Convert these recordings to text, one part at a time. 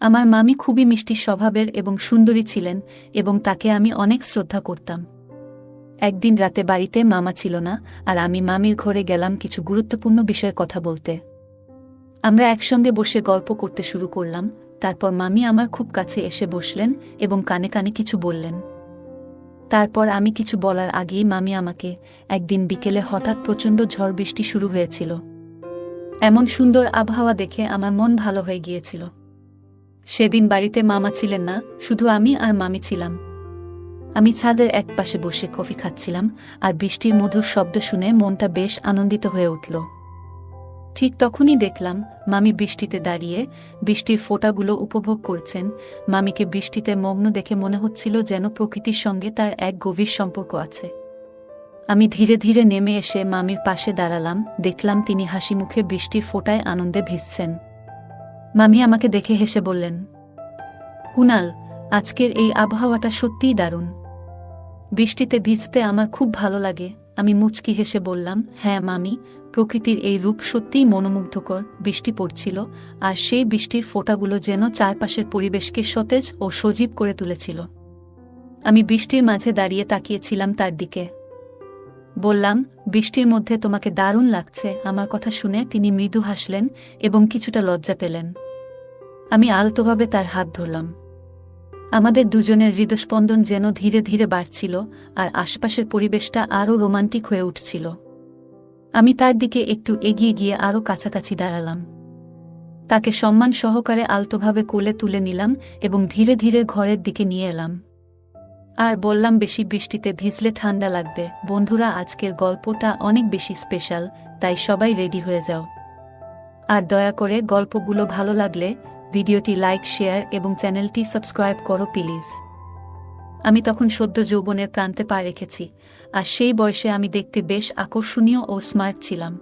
আমার মামি খুবই মিষ্টি স্বভাবের এবং সুন্দরী ছিলেন এবং তাকে আমি অনেক শ্রদ্ধা করতাম। একদিন রাতে বাড়িতে মামা ছিল না, আর আমি মামির ঘরে গেলাম কিছু গুরুত্বপূর্ণ বিষয়ে কথা বলতে। আমরা একসঙ্গে বসে গল্প করতে শুরু করলাম। তারপর মামি আমার খুব কাছে এসে বসলেন এবং কানে কানে কিছু বললেন। তারপর আমি কিছু বলার আগেই মামি আমাকে, একদিন বিকেলে হঠাৎ প্রচণ্ড ঝড় বৃষ্টি শুরু হয়েছিল। এমন সুন্দর আবহাওয়া দেখে আমার মন ভালো হয়ে গিয়েছিল। সেদিন বাড়িতে মামা ছিলেন না, শুধু আমি আর মামি ছিলাম। আমি ছাদের এক পাশে বসে কফি খাচ্ছিলাম, আর বৃষ্টির মধুর শব্দ শুনে মনটা বেশ আনন্দিত হয়ে উঠল। ঠিক তখনই দেখলাম মামি বৃষ্টিতে দাঁড়িয়ে বৃষ্টির ফোঁটাগুলো উপভোগ করছেন। মামিকে বৃষ্টিতে মগ্ন দেখে মনে হচ্ছিল যেন প্রকৃতির সঙ্গে তার এক গভীর সম্পর্ক আছে। আমি ধীরে ধীরে নেমে এসে মামির পাশে দাঁড়ালাম। দেখলাম তিনি হাসি মুখে বৃষ্টির ফোঁটায় আনন্দে ভিজছেন। মামি আমাকে দেখে হেসে বললেন, কুনাল, আজকের এই আবহাওয়াটা সত্যিই দারুণ। বৃষ্টিতে ভিজতে আমার খুব ভালো লাগে। আমি মুচকি হেসে বললাম, হ্যাঁ মামি, প্রকৃতির এই রূপ সত্যিই মনোমুগ্ধকর। বৃষ্টি পড়ছিল, আর সেই বৃষ্টির ফোঁটাগুলো যেন চারপাশের পরিবেশকে সতেজ ও সজীব করে তুলেছিল। আমি বৃষ্টির মাঝে দাঁড়িয়ে তাকিয়েছিলাম তার দিকে। বললাম, বৃষ্টির মধ্যে তোমাকে দারুণ লাগছে। আমার কথা শুনে তিনি মৃদু হাসলেন এবং কিছুটা লজ্জা পেলেন। আমি আলতোভাবে তার হাত ধরলাম। আমাদের দুজনের হৃদস্পন্দন যেন ধীরে ধীরে বাড়ছিল, আর আশপাশের পরিবেশটা আরও রোমান্টিক হয়ে উঠছিল। আমি তার দিকে একটু এগিয়ে গিয়ে আরও কাছাকাছি দাঁড়ালাম। তাকে সম্মান সহকারে আলতোভাবে কোলে তুলে নিলাম এবং ধীরে ধীরে ঘরের দিকে নিয়ে এলাম। আর বললাম, বেশি বৃষ্টিতে ভিজলে ঠান্ডা লাগবে। বন্ধুরা, আজকের গল্পটা অনেক বেশি স্পেশাল, তাই সবাই রেডি হয়ে যাও। আর দয়া করে গল্পগুলো ভালো লাগলে ভিডিওটি লাইক, শেয়ার এবং চ্যানেলটি সাবস্ক্রাইব করো প্লিজ। আমি তখন সদ্য যৌবনের প্রান্তে পা রেখেছি, আর সেই বয়সে আমি দেখতে বেশ আকর্ষণীয় ও স্মার্ট ছিলাম।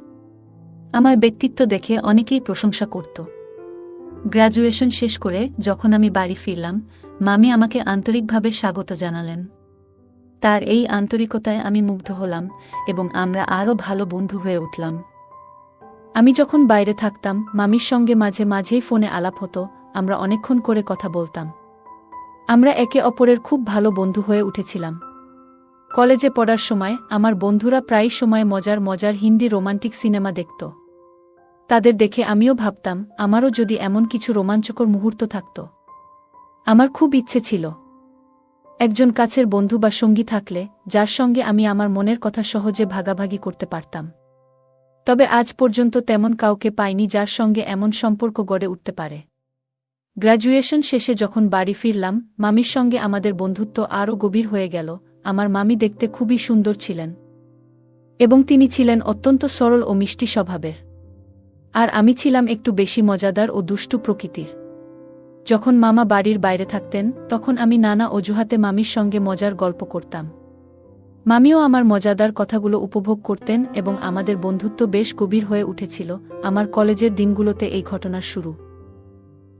আমার ব্যক্তিত্ব দেখে অনেকেই প্রশংসা করত। গ্র্যাজুয়েশন শেষ করে যখন আমি বাড়ি ফিরলাম, মামি আমাকে আন্তরিকভাবে স্বাগত জানালেন। তার এই আন্তরিকতায় আমি মুগ্ধ হলাম এবং আমরা আরও ভালো বন্ধু হয়ে উঠলাম। আমি যখন বাইরে থাকতাম, মামির সঙ্গে মাঝে মাঝেই ফোনে আলাপ হতো। আমরা অনেকক্ষণ করে কথা বলতাম। আমরা একে অপরের খুব ভালো বন্ধু হয়ে উঠেছিলাম। কলেজে পড়ার সময় আমার বন্ধুরা প্রায় সময় মজার মজার হিন্দি রোমান্টিক সিনেমা দেখত। তাদের দেখে আমিও ভাবতাম, আমারও যদি এমন কিছু রোমাঞ্চকর মুহূর্ত থাকত। আমার খুব ইচ্ছে ছিল একজন কাছের বন্ধু বা সঙ্গী থাকলে, যার সঙ্গে আমি আমার মনের কথা সহজে ভাগাভাগি করতে পারতাম। তবে আজ পর্যন্ত তেমন কাউকে পাইনি যার সঙ্গে এমন সম্পর্ক গড়ে উঠতে পারে। গ্র্যাজুয়েশন শেষে যখন বাড়ি ফিরলাম, মামির সঙ্গে আমাদের বন্ধুত্ব আরও গভীর হয়ে গেল। আমার মামি দেখতে খুবই সুন্দর ছিলেন এবং তিনি ছিলেন অত্যন্ত সরল ও মিষ্টি স্বভাবের। আর আমি ছিলাম একটু বেশি মজাদার ও দুষ্টু প্রকৃতির। যখন মামা বাড়ির বাইরে থাকতেন, তখন আমি নানা অজুহাতে মামির সঙ্গে মজার গল্প করতাম। মামিও আমার মজাদার কথাগুলো উপভোগ করতেন এবং আমাদের বন্ধুত্ব বেশ গভীর হয়ে উঠেছিল। আমার কলেজের দিনগুলোতে এই ঘটনার শুরু।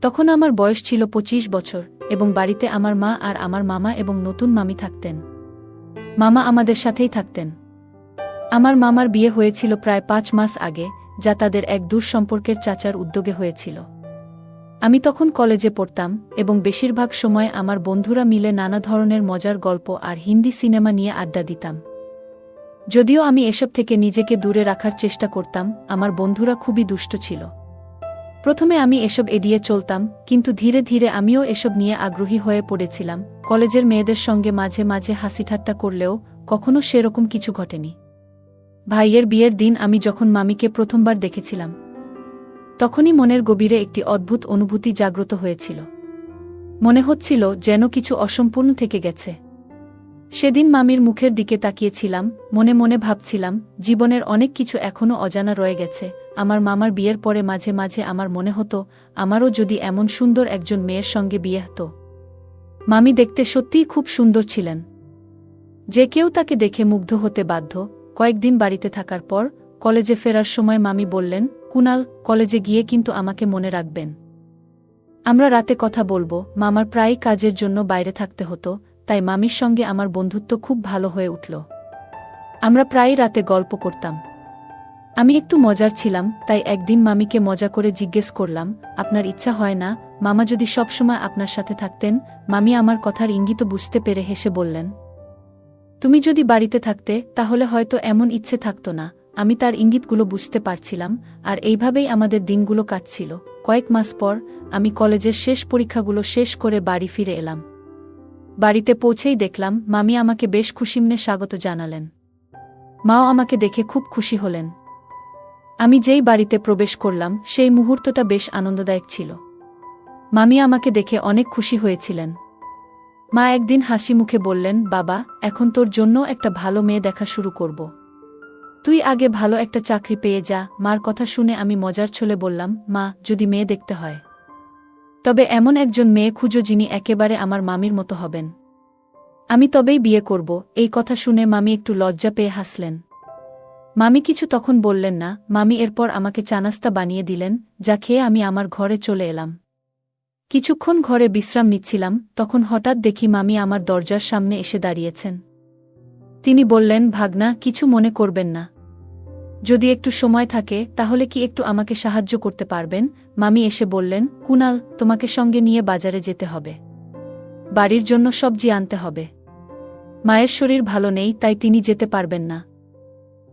তখন আমার বয়স ছিল 25 বছর এবং বাড়িতে আমার মা আর আমার মামা এবং নতুন মামি থাকতেন। মামা আমাদের সাথেই থাকতেন। আমার মামার বিয়ে হয়েছিল প্রায় 5 মাস আগে, যা তাদের এক দূর সম্পর্কের চাচার উদ্যোগে হয়েছিল। আমি তখন কলেজে পড়তাম এবং বেশিরভাগ সময় আমার বন্ধুরা মিলে নানা ধরনের মজার গল্প আর হিন্দি সিনেমা নিয়ে আড্ডা দিতাম। যদিও আমি এসব থেকে নিজেকে দূরে রাখার চেষ্টা করতাম, আমার বন্ধুরা খুবই দুষ্ট ছিল। প্রথমে আমি এসব এড়িয়ে চলতাম, কিন্তু ধীরে ধীরে আমিও এসব নিয়ে আগ্রহী হয়ে পড়েছিলাম। কলেজের মেয়েদের সঙ্গে মাঝে মাঝে হাসিঠাট্টা করলেও কখনো সেরকম কিছু ঘটেনি। ভাইয়ের বিয়ের দিন আমি যখন মামিকে প্রথমবার দেখেছিলাম, তখনই মনের গভীরে একটি অদ্ভুত অনুভূতি জাগ্রত হয়েছিল। মনে হচ্ছিল যেন কিছু অসম্পূর্ণ থেকে গেছে। সেদিন মামির মুখের দিকে তাকিয়েছিলাম, মনে মনে ভাবছিলাম, জীবনের অনেক কিছু এখনও অজানা রয়ে গেছে। আমার মামার বিয়ের পরে মাঝে মাঝে আমার মনে হতো, আমারও যদি এমন সুন্দর একজন মেয়ের সঙ্গে বিয়ে হতো। মামি দেখতে সত্যিই খুব সুন্দর ছিলেন। যে কেউ তাকে দেখে মুগ্ধ হতে বাধ্য। কয়েকদিন বাড়িতে থাকার পর কলেজে ফেরার সময় মামি বললেন, কুনাল, কলেজে গিয়ে কিন্তু আমাকে মনে রাখবেন। আমরা রাতে কথা বলবো। মামার প্রায়ই কাজের জন্য বাইরে থাকতে হতো, তাই মামির সঙ্গে আমার বন্ধুত্ব খুব ভালো হয়ে উঠল। আমরা প্রায়ই রাতে গল্প করতাম। আমি একটু মজার ছিলাম, তাই একদিন মামিকে মজা করে জিজ্ঞেস করলাম, আপনার ইচ্ছা হয় না মামা যদি সবসময় আপনার সাথে থাকতেন? মামি আমার কথার ইঙ্গিত বুঝতে পেরে হেসে বললেন, তুমি যদি বাড়িতে থাকতে তাহলে হয়তো এমন ইচ্ছে থাকতো না। আমি তার ইঙ্গিতগুলো বুঝতে পারছিলাম, আর এইভাবেই আমাদের দিনগুলো কাটছিল। কয়েক মাস পর আমি কলেজের শেষ পরীক্ষাগুলো শেষ করে বাড়ি ফিরে এলাম। বাড়িতে পৌঁছেই দেখলাম মামি আমাকে বেশ খুশিমনে স্বাগত জানালেন। মাও আমাকে দেখে খুব খুশি হলেন। আমি যেই বাড়িতে প্রবেশ করলাম সেই মুহূর্তটা বেশ আনন্দদায়ক ছিল। মামি আমাকে দেখে অনেক খুশি হয়েছিলেন। মা একদিন হাসি মুখে বললেন, বাবা, এখন তোর জন্য একটা ভালো মেয়ে দেখা শুরু করব। তুই আগে ভালো একটা চাকরি পেয়ে যা। মার কথা শুনে আমি মজার ছলে বললাম, মা, যদি মেয়ে দেখতে হয় তবে এমন একজন মেয়ে খুঁজো যিনি একেবারে আমার মামির মতো হবেন। আমি তবেই বিয়ে করব। এই কথা শুনে মামি একটু লজ্জা পেয়ে হাসলেন। মামি কিছু তখন বললেন না। মামি এরপর আমাকে চা নাস্তা বানিয়ে দিলেন, যা খেয়ে আমি আমার ঘরে চলে এলাম। কিছুক্ষণ ঘরে বিশ্রাম নিচ্ছিলাম, তখন হঠাৎ দেখি মামি আমার দরজার সামনে এসে দাঁড়িয়েছেন। তিনি বললেন, ভাগনা, কিছু মনে করবেন না। যদি একটু সময় থাকে তাহলে কি একটু আমাকে সাহায্য করতে পারবেন? মামি এসে বললেন, কুনাল, তোমাকে সঙ্গে নিয়ে বাজারে যেতে হবে। বাড়ির জন্য সবজি আনতে হবে। মায়ের শরীর ভালো নেই, তাই তিনি যেতে পারবেন না।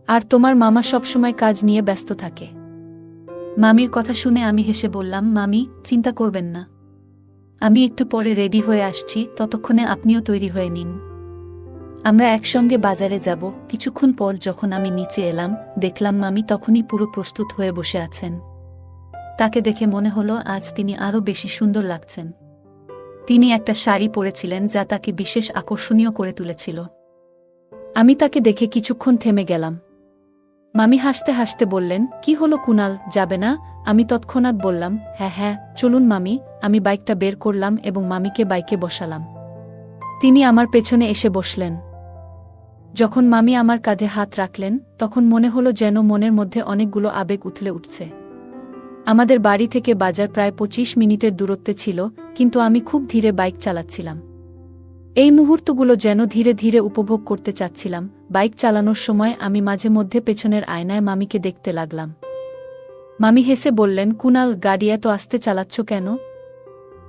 আর তোমার মামা সবসময় কাজ নিয়ে ব্যস্ত থাকে। মামির কথা শুনে আমি হেসে বললাম, মামি, চিন্তা করবেন না। আমি একটু পরে রেডি হয়ে আসছি, ততক্ষণে আপনিও তৈরি হয়ে নিন। আমরা একসঙ্গে বাজারে যাব। কিছুক্ষণ পর যখন আমি নিচে এলাম, দেখলাম মামি তখনই পুরো প্রস্তুত হয়ে বসে আছেন। তাকে দেখে মনে হলো আজ তিনি আরও বেশি সুন্দর লাগছেন। তিনি একটা শাড়ি পরেছিলেন যা তাকে বিশেষ আকর্ষণীয় করে তুলেছিল। আমি তাকে দেখে কিছুক্ষণ থেমে গেলাম। মামি হাসতে হাসতে বললেন, কি হলো কুনাল, যাবে না? আমি তৎক্ষণাৎ বললাম, হ্যাঁ হ্যাঁ, চলুন মামি। আমি বাইকটা বের করলাম এবং মামিকে বাইকে বসালাম। তিনি আমার পেছনে এসে বসলেন। যখন মামি আমার কাঁধে হাত রাখলেন তখন মনে হলো যেন মনের মধ্যে অনেকগুলো আবেগ উথলে উঠছে। আমাদের বাড়ি থেকে বাজার প্রায় 25 মিনিটের দূরত্বে ছিল, কিন্তু আমি খুব ধীরে বাইক চালাচ্ছিলাম। এই মুহূর্তগুলো যেন ধীরে ধীরে উপভোগ করতে চাচ্ছিলাম। বাইক চালানোর সময় আমি মাঝে মধ্যে পেছনের আয়নায় মামিকে দেখতে লাগলাম। মামি হেসে বললেন, কুনাল, গাড়ি এত আস্তে চালাচ্ছ কেন?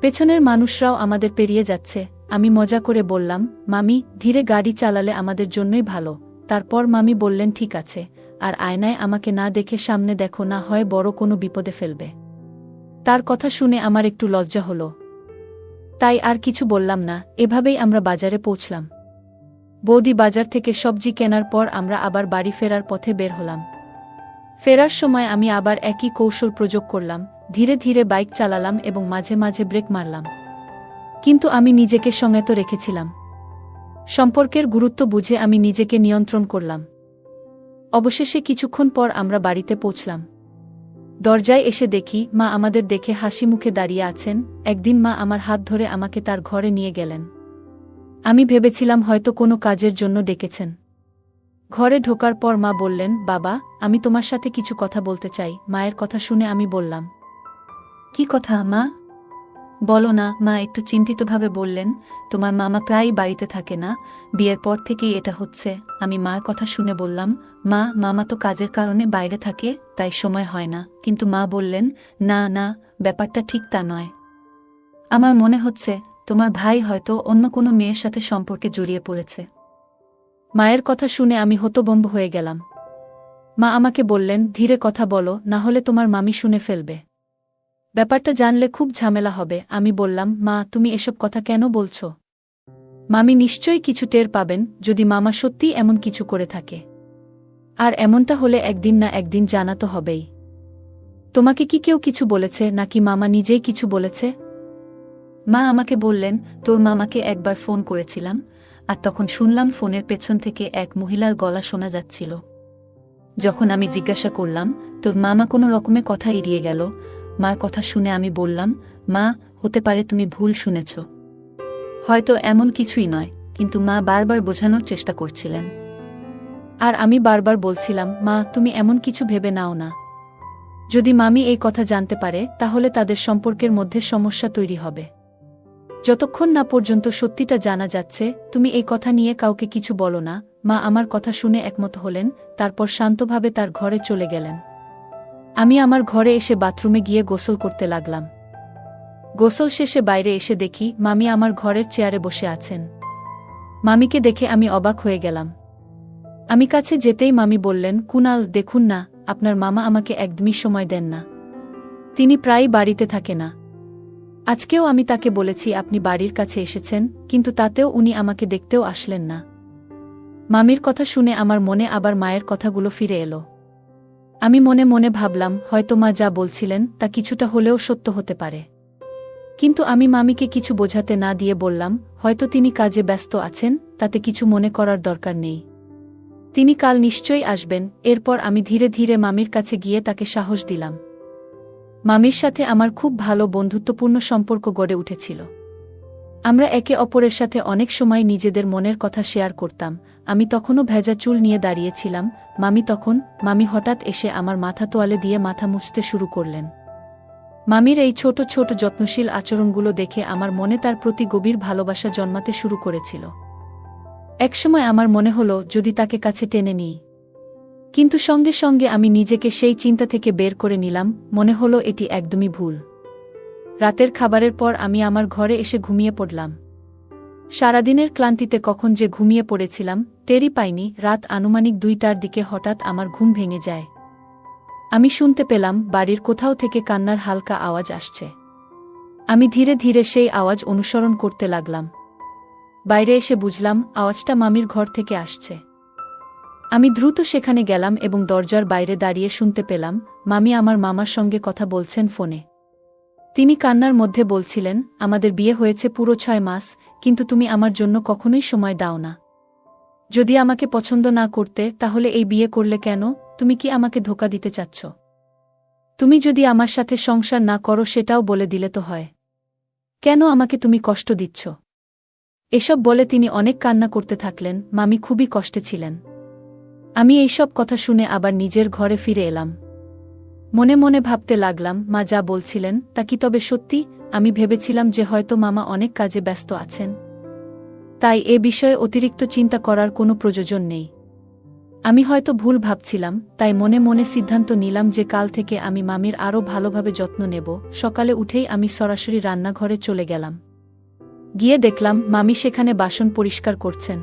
পেছনের মানুষরাও আমাদের পেরিয়ে যাচ্ছে। আমি মজা করে বললাম, মামি, ধীরে গাড়ি চালালে আমাদের জন্যই ভালো। তারপর মামি বললেন, ঠিক আছে, আর আয়নায় আমাকে না দেখে সামনে দেখো, না হয় বড় কোনো বিপদে ফেলবে। তার কথা শুনে আমার একটু লজ্জা হলো, তাই আর কিছু বললাম না। এভাবেই আমরা বাজারে পৌঁছলাম। বৌদি বাজার থেকে সবজি কেনার পর আমরা আবার বাড়ি ফেরার পথে বের হলাম। ফেরার সময় আমি আবার একই কৌশল প্রয়োগ করলাম। ধীরে ধীরে বাইক চালালাম এবং মাঝে মাঝে ব্রেক মারলাম। কিন্তু আমি নিজেকে সংযত রেখেছিলাম। সম্পর্কের গুরুত্ব বুঝে আমি নিজেকে নিয়ন্ত্রণ করলাম। অবশেষে কিছুক্ষণ পর আমরা বাড়িতে পৌঁছলাম। দরজায় এসে দেখি মা আমাদের দেখে হাসি মুখে দাঁড়িয়ে আছেন। একদিন মা আমার হাত ধরে আমাকে তার ঘরে নিয়ে গেলেন। আমি ভেবেছিলাম হয়তো কোনো কাজের জন্য ডেকেছেন। ঘরে ঢোকার পর মা বললেন, বাবা, আমি তোমার সাথে কিছু কথা বলতে চাই। মায়ের কথা শুনে আমি বললাম, কি কথা মা? বলো না। মা একটু চিন্তিতভাবে বললেন, তোমার মামা প্রায়ই বাড়িতে থাকে না, বিয়ের পর থেকেই এটা হচ্ছে। আমি মার কথা শুনে বললাম, মা, মামা তো কাজের কারণে বাইরে থাকে, তাই সময় হয় না। কিন্তু মা বললেন, না না, ব্যাপারটা ঠিক তা নয়। আমার মনে হচ্ছে তোমার ভাই হয়তো অন্য কোনো মেয়ের সাথে সম্পর্কে জড়িয়ে পড়েছে। মায়ের কথা শুনে আমি হতভম্ব হয়ে গেলাম। মা আমাকে বললেন, ধীরে কথা বলো, না হলে তোমার মামি শুনে ফেলবে। ব্যাপারটা জানলে খুব ঝামেলা হবে। আমি বললাম, মা, তুমি এসব কথা কেন বলছো? মামি নিশ্চয়ই কিছু টের পাবেন যদি মামা সত্যিই এমন কিছু করে থাকে। আর এমনটা হলে একদিন না একদিন জানা তো হবেই। তোমাকে কি কেউ কিছু বলেছে, নাকি মামা নিজেই কিছু বলেছে? মা আমাকে বললেন, তোর মামাকে একবার ফোন করেছিলাম, আর তখন শুনলাম ফোনের পেছন থেকে এক মহিলার গলা শোনা যাচ্ছিল। যখন আমি জিজ্ঞাসা করলাম, তোর মামা কোনো রকমে কথা এড়িয়ে গেল। মার কথা শুনে আমি বললাম, মা, হতে পারে তুমি ভুল শুনেছ। হয়তো এমন কিছুই নয়। কিন্তু মা বারবার বোঝানোর চেষ্টা করছিলেন। আর আমি বারবার বলছিলাম, মা, তুমি এমন কিছু ভেবে নাও না। যদি মামি এই কথা জানতে পারে তাহলে তাদের সম্পর্কের মধ্যে সমস্যা তৈরি হবে। যতক্ষণ না পর্যন্ত সত্যিটা জানা যাচ্ছে তুমি এই কথা নিয়ে কাউকে কিছু বলো না। মা আমার কথা শুনে একমত হলেন, তারপর শান্তভাবে তার ঘরে চলে গেলেন। আমি আমার ঘরে এসে বাথরুমে গিয়ে গোসল করতে লাগলাম। গোসল শেষে বাইরে এসে দেখি মামি আমার ঘরের চেয়ারে বসে আছেন। মামিকে দেখে আমি অবাক হয়ে গেলাম। আমি কাছে যেতেই মামি বললেন, কুনাল, দেখুন না, আপনার মামা আমাকে একদমই সময় দেন না। তিনি প্রায়ই বাড়িতে থাকে না। আজকেও আমি তাকে বলেছি আপনি বাড়ির কাছে এসেছেন, কিন্তু তাতেও উনি আমাকে দেখতেও আসলেন না। মামির কথা শুনে আমার মনে আবার মায়ের কথাগুলো ফিরে এলো। আমি মনে মনে ভাবলাম, হয়তো মা যা বলছিলেন তা কিছুটা হলেও সত্য হতে পারে। কিন্তু আমি মামিকে কিছু বোঝাতে না দিয়ে বললাম, হয়তো তিনি কাজে ব্যস্ত আছেন, তাতে কিছু মনে করার দরকার নেই। তিনি কাল নিশ্চয়ই আসবেন। এরপর আমি ধীরে ধীরে মামির কাছে গিয়ে তাকে সাহস দিলাম। মামির সাথে আমার খুব ভালো বন্ধুত্বপূর্ণ সম্পর্ক গড়ে উঠেছিল। আমরা একে অপরের সাথে অনেক সময় নিজেদের মনের কথা শেয়ার করতাম। আমি তখনও ভেজা চুল নিয়ে দাঁড়িয়েছিলাম। মামি হঠাৎ এসে আমার মাথা তোয়ালে দিয়ে মাথা মুছতে শুরু করলেন। মামির এই ছোট ছোট যত্নশীল আচরণগুলো দেখে আমার মনে তার প্রতি গভীর ভালোবাসা জন্মাতে শুরু করেছিল। একসময় আমার মনে হলো যদি তাকে কাছে টেনে নিই, কিন্তু সঙ্গে সঙ্গে আমি নিজেকে সেই চিন্তা থেকে বের করে নিলাম। মনে হলো এটি একদমই ভুল। রাতের খাবারের পর আমি আমার ঘরে এসে ঘুমিয়ে পড়লাম। সারাদিনের ক্লান্তিতে কখন যে ঘুমিয়ে পড়েছিলাম টেরই পাইনি। রাত আনুমানিক 2টার দিকে হঠাৎ আমার ঘুম ভেঙে যায়। আমি শুনতে পেলাম বাড়ির কোথাও থেকে কান্নার হালকা আওয়াজ আসছে। আমি ধীরে ধীরে সেই আওয়াজ অনুসরণ করতে লাগলাম। বাইরে এসে বুঝলাম আওয়াজটা মামির ঘর থেকে আসছে। আমি দ্রুত সেখানে গেলাম এবং দরজার বাইরে দাঁড়িয়ে শুনতে পেলাম মামি আমার মামার সঙ্গে কথা বলছেন ফোনে। তিনি কান্নার মধ্যে বলছিলেন, আমাদের বিয়ে হয়েছে পুরো 6 মাস, কিন্তু তুমি আমার জন্য কখনোই সময় দাও না। যদি আমাকে পছন্দ না করতে তাহলে এই বিয়ে করলে কেন? তুমি কি আমাকে ধোঁকা দিতে চাচ্ছ? তুমি যদি আমার সাথে সংসার না করো সেটাও বলে দিলে তো হয়। কেন আমাকে তুমি কষ্ট দিচ্ছ? এসব বলে তিনি অনেক কান্না করতে থাকলেন। মামি খুবই কষ্টে ছিলেন। আমি এইসব কথা শুনে আবার নিজের ঘরে ফিরে এলাম। মনে মনে ভাবতে লাগলাম, মা যা বলছিলেন তা কি তবে সত্যি? আমি ভেবেছিলাম যে হয়তো মামা অনেক কাজে ব্যস্ত আছেন, তাই এ বিষয়ে অতিরিক্ত চিন্তা করার কোনো প্রয়োজন নেই। আমি হয়তো ভুল ভাবছিলাম, তাই মনে মনে সিদ্ধান্ত নিলাম যে কাল থেকে আমি মামির আরও ভালোভাবে যত্ন নেব। সকালে উঠেই আমি সরাসরি রান্নাঘরে চলে গেলাম। গিয়ে দেখলাম মামি সেখানে বাসন পরিষ্কার করছেন।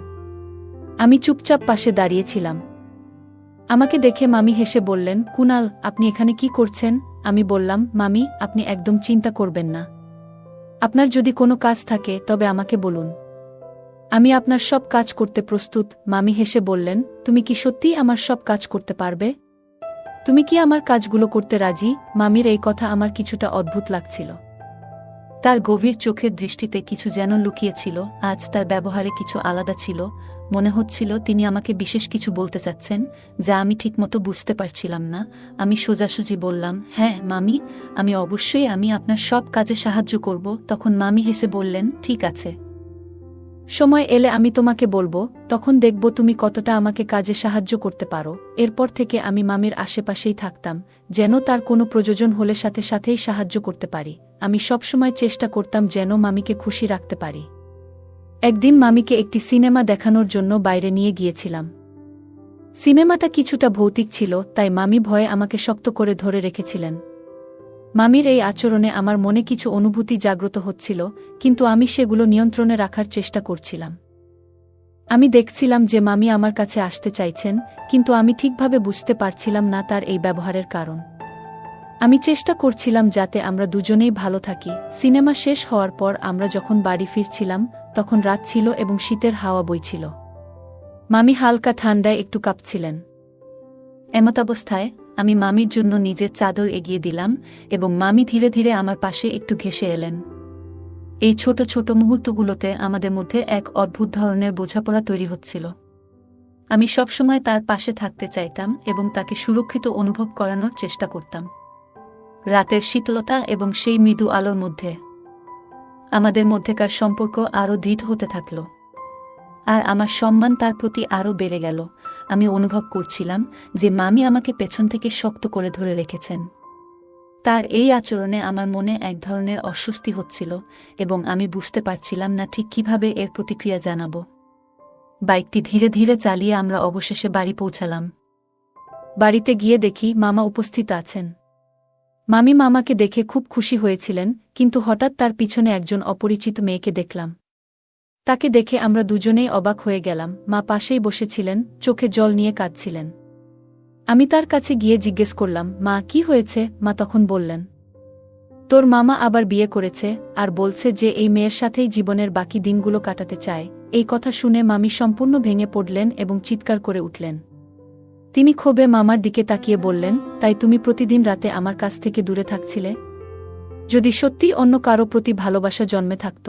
আমি চুপচাপ পাশে দাঁড়িয়েছিলাম। আমাকে দেখে মামি হেসে বললেন, কুনাল, আপনি এখানে কি করছেন? আমি বললাম, মামি, আপনি একদম চিন্তা করবেন না। আপনার যদি কোনো কাজ থাকে তবে আমাকে বলুন, আমি আপনার সব কাজ করতে প্রস্তুত। মামি হেসে বললেন, তুমি কি সত্যিই আমার সব কাজ করতে পারবে? তুমি কি আমার কাজগুলো করতে রাজি? মামির এই কথা আমার কিছুটা অদ্ভুত লাগছিল। তার গভীর চোখের দৃষ্টিতে কিছু যেন লুকিয়েছিল। আজ তার ব্যবহারে কিছু আলাদা ছিল। মনে হচ্ছিল তিনি আমাকে বিশেষ কিছু বলতে চাচ্ছেন, যা আমি ঠিকমতো বুঝতে পারছিলাম না। আমি সোজাসুজি বললাম, হ্যাঁ মামি, আমি আপনার সব কাজে সাহায্য করব। তখন মামি হেসে বললেন, ঠিক আছে, সময় এলে আমি তোমাকে বলবো, তখন দেখব তুমি কতটা আমাকে কাজে সাহায্য করতে পারো। এরপর থেকে আমি মামির আশেপাশেই থাকতাম, যেন তার কোনো প্রয়োজন হলে সাথে সাথেই সাহায্য করতে পারি। আমি সবসময় চেষ্টা করতাম যেন মামিকে খুশি রাখতে পারি। একদিন মামিকে একটি সিনেমা দেখানোর জন্য বাইরে নিয়ে গিয়েছিলাম। সিনেমাটা কিছুটা ভৌতিক ছিল, তাই মামি ভয়ে আমাকে শক্ত করে ধরে রেখেছিলেন। মামির এই আচরণে আমার মনে কিছু অনুভূতি জাগ্রত হচ্ছিল, কিন্তু আমি সেগুলো নিয়ন্ত্রণে রাখার চেষ্টা করছিলাম। আমি দেখছিলাম যে মামি আমার কাছে আসতে চাইছেন, কিন্তু আমি ঠিকভাবে বুঝতে পারছিলাম না তার এই ব্যবহারের কারণ। আমি চেষ্টা করছিলাম যাতে আমরা দুজনেই ভালো থাকি। সিনেমা শেষ হওয়ার পর আমরা যখন বাড়ি ফিরছিলাম তখন রাত ছিল এবং শীতের হাওয়া বইছিল। মামি হালকা ঠান্ডায় একটু কাঁপছিলেন। এমতাবস্থায় আমি মামির জন্য নিজের চাদর এগিয়ে দিলাম এবং মামি ধীরে ধীরে আমার পাশে একটু ঘেঁষে এলেন। এই ছোট ছোট মুহূর্তগুলোতে আমাদের মধ্যে এক অদ্ভুত ধরনের বোঝাপড়া তৈরি হচ্ছিল। আমি সবসময় তার পাশে থাকতে চাইতাম এবং তাকে সুরক্ষিত অনুভব করানোর চেষ্টা করতাম। রাতের শীতলতা এবং সেই মৃদু আলোর মধ্যে আমাদের মধ্যেকার সম্পর্ক আরও দৃঢ় হতে থাকল, আর আমার সম্মান তার প্রতি আরও বেড়ে গেল। আমি অনুভব করছিলাম যে মামি আমাকে পেছন থেকে শক্ত করে ধরে রেখেছেন। তার এই আচরণে আমার মনে এক ধরনের অস্বস্তি হচ্ছিল এবং আমি বুঝতে পারছিলাম না ঠিক কিভাবে এর প্রতিক্রিয়া জানাব। বাইকটি ধীরে ধীরে চালিয়ে আমরা অবশেষে বাড়ি পৌঁছালাম। বাড়িতে গিয়ে দেখি মামা উপস্থিত আছেন। মামি মামাকে দেখে খুব খুশি হয়েছিলেন, কিন্তু হঠাৎ তার পিছনে একজন অপরিচিত মেয়েকে দেখলাম। তাকে দেখে আমরা দুজনেই অবাক হয়ে গেলাম। মা পাশেই বসেছিলেন, চোখে জল নিয়ে কাঁদছিলেন। আমি তার কাছে গিয়ে জিজ্ঞেস করলাম, মা কি হয়েছে? মা তখন বললেন, তোর মামা আবার বিয়ে করেছে আর বলছে যে এই মেয়ের সাথেই জীবনের বাকি দিনগুলো কাটাতে চায়। এই কথা শুনে মামি সম্পূর্ণ ভেঙে পড়লেন এবং চিৎকার করে উঠলেন। তিনি ক্ষোভে মামার দিকে তাকিয়ে বললেন, তাই তুমি প্রতিদিন রাতে আমার কাছ থেকে দূরে থাকছিলে? যদি সত্যি অন্য কারো প্রতি ভালোবাসা জন্মে থাকত,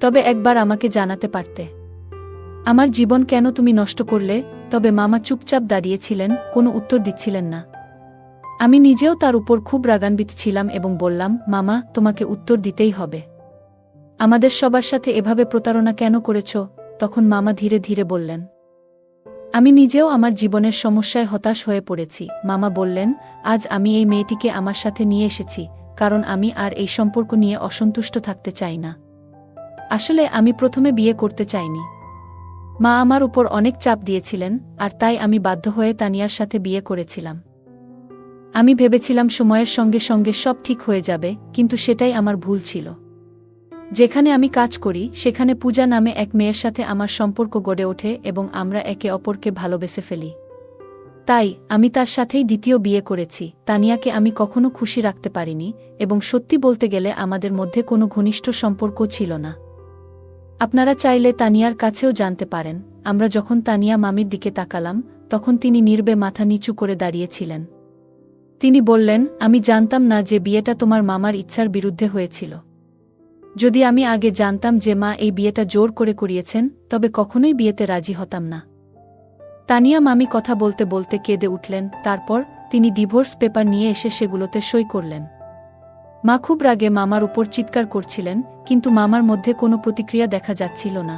তবে একবার আমাকে জানাতে পারতে। আমার জীবন কেন তুমি নষ্ট করলে? তবে মামা চুপচাপ দাঁড়িয়েছিলেন, কোনো উত্তর দিচ্ছিলেন না। আমি নিজেও তার উপর খুব রাগান্বিত ছিলাম এবং বললাম, মামা, তোমাকে উত্তর দিতেই হবে। আমাদের সবার সাথে এভাবে প্রতারণা কেন করেছ? তখন মামা ধীরে ধীরে বললেন, আমি নিজেও আমার জীবনের সমস্যায় হতাশ হয়ে পড়েছি। মামা বললেন, আজ আমি এই মেয়েটিকে আমার সাথে নিয়ে এসেছি কারণ আমি আর এই সম্পর্ক নিয়ে অসন্তুষ্ট থাকতে চাই না। আসলে আমি প্রথমে বিয়ে করতে চাইনি। মা আমার উপর অনেক চাপ দিয়েছিলেন আর তাই আমি বাধ্য হয়ে তানিয়ার সাথে বিয়ে করেছিলাম। আমি ভেবেছিলাম সময়ের সঙ্গে সঙ্গে সব ঠিক হয়ে যাবে, কিন্তু সেটাই আমার ভুল ছিল। যেখানে আমি কাজ করি সেখানে পূজা নামে এক মেয়ের সাথে আমার সম্পর্ক গড়ে ওঠে এবং আমরা একে অপরকে ভালোবেসে ফেলি। তাই আমি তার সাথেই দ্বিতীয় বিয়ে করেছি। তানিয়াকে আমি কখনো খুশি রাখতে পারিনি এবং সত্যি বলতে গেলে আমাদের মধ্যে কোনো ঘনিষ্ঠ সম্পর্ক ছিল না। আপনারা চাইলে তানিয়ার কাছেও জানতে পারেন। আমরা যখন তানিয়া মামির দিকে তাকালাম, তখন তিনি নীরবে মাথা নিচু করে দাঁড়িয়েছিলেন। তিনি বললেন, আমি জানতাম না যে বিয়েটা তোমার মামার ইচ্ছার বিরুদ্ধে হয়েছিল। যদি আমি আগে জানতাম যে মা এই বিয়েটা জোর করে করিয়েছেন, তবে কখনোই বিয়েতে রাজি হতাম না। তানিয়া মামি কথা বলতে বলতে কেঁদে উঠলেন। তারপর তিনি ডিভোর্স পেপার নিয়ে এসে সেগুলোতে সই করলেন। মা খুব রাগে মামার উপর চিৎকার করছিলেন, কিন্তু মামার মধ্যে কোনো প্রতিক্রিয়া দেখা যাচ্ছিল না।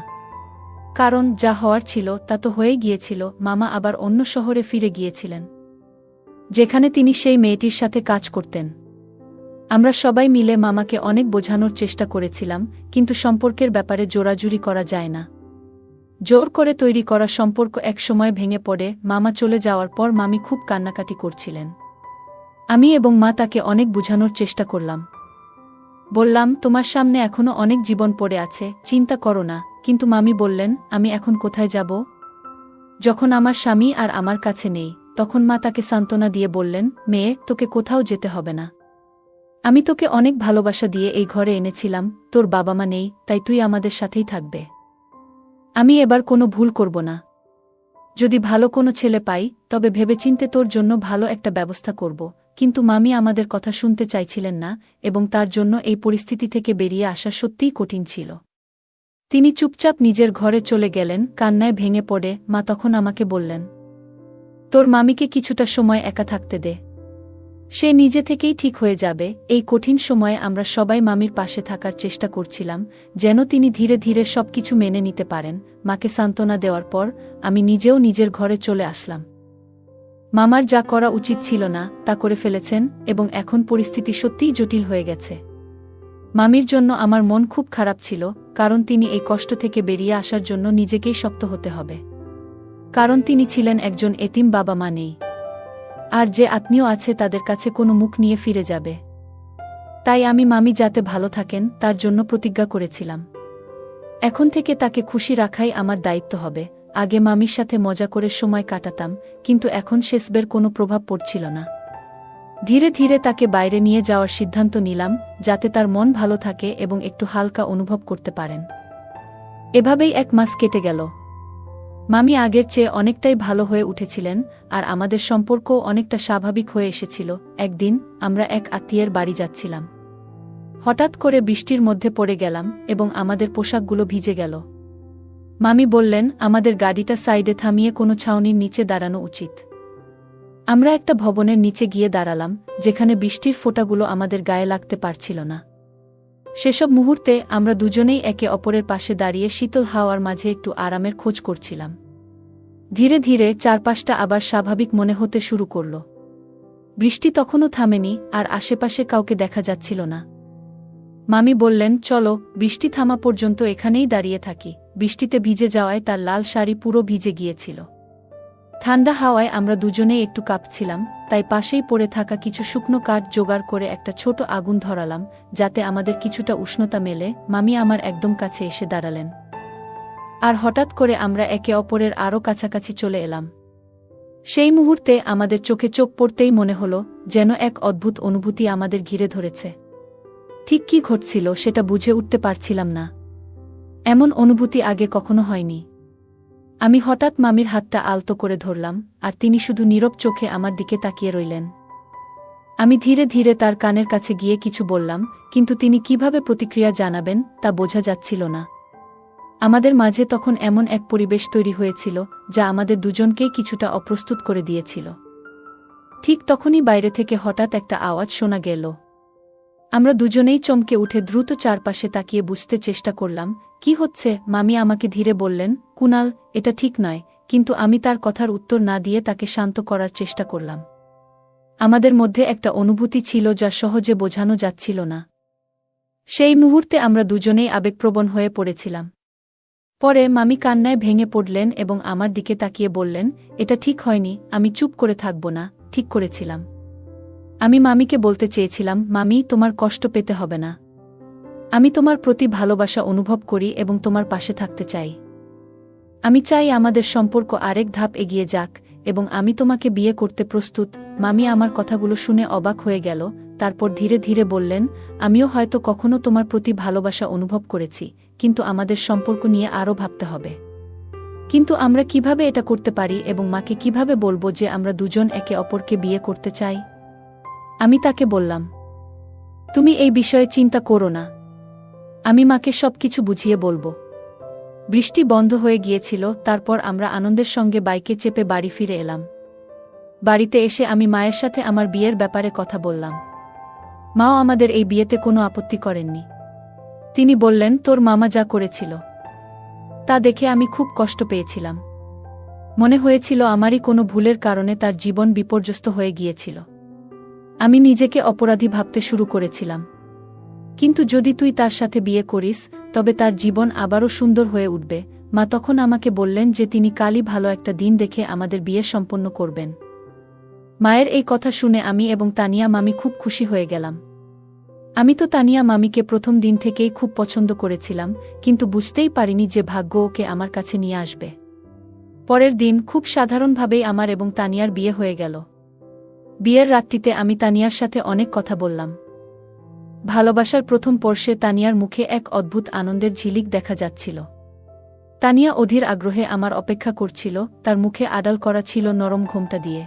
কারণ যা হওয়ার ছিল তা তো হয়ে গিয়েছিল। মামা আবার অন্য শহরে ফিরে গিয়েছিলেন, যেখানে তিনি সেই মেয়েটির সাথে কাজ করতেন। আমরা সবাই মিলে মামাকে অনেক বোঝানোর চেষ্টা করেছিলাম, কিন্তু সম্পর্কের ব্যাপারে জোরাজুরি করা যায় না। জোর করে তৈরি করা সম্পর্ক এক সময় ভেঙে পড়ে। মামা চলে যাওয়ার পর মামি খুব কান্নাকাটি করছিলেন। আমি এবং মা তাকে অনেক বোঝানোর চেষ্টা করলাম। বললাম, তোমার সামনে এখনো অনেক জীবন পড়ে আছে, চিন্তা করো না। কিন্তু মামি বললেন, আমি এখন কোথায় যাব? যখন আমার স্বামী আর আমার কাছে নেই, তখন মা তাকে সান্ত্বনা দিয়ে বললেন, মেয়ে, তোকে কোথাও যেতে হবে না। আমি তোকে অনেক ভালোবাসা দিয়ে এই ঘরে এনেছিলাম। তোর বাবা মা নেই, তাই তুই আমাদের সাথেই থাকবে। আমি এবার কোনো ভুল করব না। যদি ভালো কোনো ছেলে পাই, তবে ভেবেচিন্তে তোর জন্য ভালো একটা ব্যবস্থা করব। কিন্তু মামি আমাদের কথা শুনতে চাইছিলেন না এবং তার জন্য এই পরিস্থিতি থেকে বেরিয়ে আসা সত্যিই কঠিন ছিল। তিনি চুপচাপ নিজের ঘরে চলে গেলেন, কান্নায় ভেঙে পড়ে। মা তখন আমাকে বললেন, তোর মামিকে কিছুটা সময় একা থাকতে দে, সে নিজে থেকেই ঠিক হয়ে যাবে। এই কঠিন সময়ে আমরা সবাই মামির পাশে থাকার চেষ্টা করছিলাম, যেন তিনি ধীরে ধীরে সবকিছু মেনে নিতে পারেন। মাকে সান্ত্বনা দেওয়ার পর আমি নিজেও নিজের ঘরে চলে আসলাম। মামার যা করা উচিত ছিল না তা করে ফেলেছেন এবং এখন পরিস্থিতি সত্যিই জটিল হয়ে গেছে। মামির জন্য আমার মন খুব খারাপ ছিল, কারণ তিনি এই কষ্ট থেকে বেরিয়ে আসার জন্য নিজেকেই শক্ত হতে হবে। কারণ তিনি ছিলেন একজন এতিম, বাবা মা নেই, আর যে আত্মীয় আছে তাদের কাছে কোনো মুখ নিয়ে ফিরে যাবে। তাই আমি মামি যাতে ভালো থাকেন তার জন্য প্রতিজ্ঞা করেছিলাম। এখন থেকে তাকে খুশি রাখাই আমার দায়িত্ব হবে। আগে মামির সাথে মজা করে সময় কাটাতাম, কিন্তু এখন শেষবের কোনো প্রভাব পড়ছিল না। ধীরে ধীরে তাকে বাইরে নিয়ে যাওয়ার সিদ্ধান্ত নিলাম, যাতে তার মন ভালো থাকে এবং একটু হালকা অনুভব করতে পারেন। এভাবেই 1 মাস কেটে গেল। মামি আগের চেয়ে অনেকটাই ভালো হয়ে উঠেছিলেন আর আমাদের সম্পর্কও অনেকটা স্বাভাবিক হয়ে এসেছিল। একদিন আমরা এক আত্মীয়ের বাড়ি যাচ্ছিলাম। হঠাৎ করে বৃষ্টির মধ্যে পড়ে গেলাম এবং আমাদের পোশাকগুলো ভিজে গেল। মামি বললেন, আমাদের গাড়িটা সাইডে থামিয়ে কোনো ছাউনির নিচে দাঁড়ানো উচিত। আমরা একটা ভবনের নিচে গিয়ে দাঁড়ালাম, যেখানে বৃষ্টির ফোঁটাগুলো আমাদের গায়ে লাগতে পারছিল না। সেসব মুহূর্তে আমরা দুজনেই একে অপরের পাশে দাঁড়িয়ে শীতল হাওয়ার মাঝে একটু আরামের খোঁজ করছিলাম। ধীরে ধীরে চারপাশটা আবার স্বাভাবিক মনে হতে শুরু করল। বৃষ্টি তখনও থামেনি, আর আশেপাশে কাউকে দেখা যাচ্ছিল না। মামি বললেন, চলো, বৃষ্টি থামা পর্যন্ত এখানেই দাঁড়িয়ে থাকি। বৃষ্টিতে ভিজে যাওয়ায় তার লাল শাড়ি পুরো ভিজে গিয়েছিল। ঠান্ডা হাওয়ায় আমরা দুজনেই একটু কাঁপছিলাম, তাই পাশেই পড়ে থাকা কিছু শুকনো কাঠ জোগাড় করে একটা ছোট আগুন ধরালাম, যাতে আমাদের কিছুটা উষ্ণতা মেলে। মামি আমার একদম কাছে এসে দাঁড়ালেন, আর হঠাৎ করে আমরা একে অপরের আরও কাছাকাছি চলে এলাম। সেই মুহূর্তে আমাদের চোখে চোখ পড়তেই মনে হলো যেন এক অদ্ভুত অনুভূতি আমাদের ঘিরে ধরেছে। ঠিক কী ঘটছিল সেটা বুঝে উঠতে পারছিলাম না। এমন অনুভূতি আগে কখনো হয়নি। আমি হঠাৎ মামির হাতটা আলতো করে ধরলাম, আর তিনি শুধু নীরব চোখে আমার দিকে তাকিয়ে রইলেন। আমি ধীরে ধীরে তার কানের কাছে গিয়ে কিছু বললাম, কিন্তু তিনি কিভাবে প্রতিক্রিয়া জানাবেন তা বোঝা যাচ্ছিল না। আমাদের মাঝে তখন এমন এক পরিবেশ তৈরি হয়েছিল যা আমাদের দুজনকেই কিছুটা অপ্রস্তুত করে দিয়েছিল। ঠিক তখনই বাইরে থেকে হঠাৎ একটা আওয়াজ শোনা গেল। আমরা দুজনেই চমকে উঠে দ্রুত চারপাশে তাকিয়ে বুঝতে চেষ্টা করলাম কি হচ্ছে। মামি আমাকে ধীরে বললেন, কুনাল, এটা ঠিক নয়। কিন্তু আমি তার কথার উত্তর না দিয়ে তাকে শান্ত করার চেষ্টা করলাম। আমাদের মধ্যে একটা অনুভূতি ছিল যা সহজে বোঝানো যাচ্ছিল না। সেই মুহূর্তে আমরা দুজনেই আবেগপ্রবণ হয়ে পড়েছিলাম। পরে মামি কান্নায় ভেঙে পড়লেন এবং আমার দিকে তাকিয়ে বললেন, এটা ঠিক হয়নি। আমি চুপ করে থাকব না, ঠিক করেছিলাম। আমি মামিকে বলতে চেয়েছিলাম, মামি, তোমার কষ্ট পেতে হবে না। আমি তোমার প্রতি ভালোবাসা অনুভব করি এবং তোমার পাশে থাকতে চাই। আমি চাই আমাদের সম্পর্ক আরেক ধাপ এগিয়ে যাক, এবং আমি তোমাকে বিয়ে করতে প্রস্তুত। মামি আমার কথাগুলো শুনে অবাক হয়ে গেল, তারপর ধীরে ধীরে বললেন, আমিও হয়তো কখনো তোমার প্রতি ভালোবাসা অনুভব করেছি, কিন্তু আমাদের সম্পর্ক নিয়ে আরও ভাবতে হবে। কিন্তু আমরা কিভাবে এটা করতে পারি এবং মাকে কিভাবে বলবো যে আমরা দুজন একে অপরকে বিয়ে করতে চাই? আমি তাকে বললাম, তুমি এই বিষয়ে চিন্তা করো না, আমি মাকে সবকিছু বুঝিয়ে বলবো। বৃষ্টি বন্ধ হয়ে গিয়েছিল, তারপর আমরা আনন্দের সঙ্গে বাইকে চেপে বাড়ি ফিরে এলাম। বাড়িতে এসে আমি মায়ের সাথে আমার বিয়ের ব্যাপারে কথা বললাম। মাও আমাদের এই বিয়েতে কোনো আপত্তি করেননি। তিনি বললেন, তোর মামা যা করেছিল তা দেখে আমি খুব কষ্ট পেয়েছিলাম। মনে হয়েছিল আমারই কোনো ভুলের কারণে তার জীবন বিপর্যস্ত হয়ে গিয়েছিল। আমি নিজেকে অপরাধী ভাবতে শুরু করেছিলাম। কিন্তু যদি তুই তার সাথে বিয়ে করিস, তবে তার জীবন আবারও সুন্দর হয়ে উঠবে। মা তখন আমাকে বললেন যে তিনি কালই ভালো একটা দিন দেখে আমাদের বিয়ে সম্পন্ন করবেন। মায়ের এই কথা শুনে আমি এবং তানিয়া মামি খুব খুশি হয়ে গেলাম। আমি তো তানিয়া মামিকে প্রথম দিন থেকেই খুব পছন্দ করেছিলাম, কিন্তু বুঝতেই পারিনি যে ভাগ্য ওকে আমার কাছে নিয়ে আসবে। পরের দিন খুব সাধারণভাবেই আমার এবং তানিয়ার বিয়ে হয়ে গেল। বিয়ের রাতটিতে আমি তানিয়ার সাথে অনেক কথা বললাম। ভালোবাসার প্রথম স্পর্শে তানিয়ার মুখে এক অদ্ভুত আনন্দের ঝিলিক দেখা যাচ্ছিল। তানিয়া অধীর আগ্রহে আমার অপেক্ষা করছিল, তার মুখে আড়াল করা ছিল নরম ঘোমটা দিয়ে।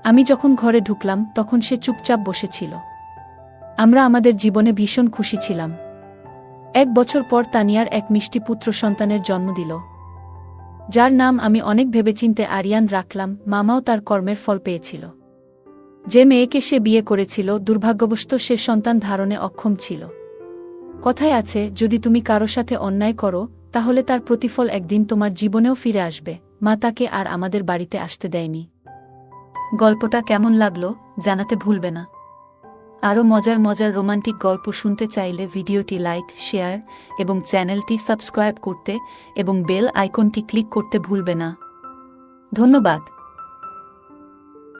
আমি যখন ঘরে ঢুকলাম তখন সে চুপচাপ বসেছিল। আমরা আমাদের জীবনে ভীষণ খুশি ছিলাম। 1 বছর পর তানিয়ার এক মিষ্টি পুত্র সন্তানের জন্ম দিল, যার নাম আমি অনেক ভেবেচিন্তে আরিয়ান রাখলাম। মামাও তার কর্মের ফল পেয়েছিল। যে মেয়েকে সে বিয়ে করেছিল, দুর্ভাগ্যবশত সে সন্তান ধারণে অক্ষম ছিল। কথায় আছে, যদি তুমি কারো সাথে অন্যায় করো, তাহলে তার প্রতিফল একদিন তোমার জীবনেও ফিরে আসবে। মা তাকে আর আমাদের বাড়িতে আসতে দেয়নি। গল্পটা কেমন লাগলো জানাতে ভুলবে না। আরও মজার মজার রোমান্টিক গল্প শুনতে চাইলে ভিডিওটি লাইক, শেয়ার এবং চ্যানেলটি সাবস্ক্রাইব করতে এবং বেল আইকনটি ক্লিক করতে ভুলবে না। ধন্যবাদ।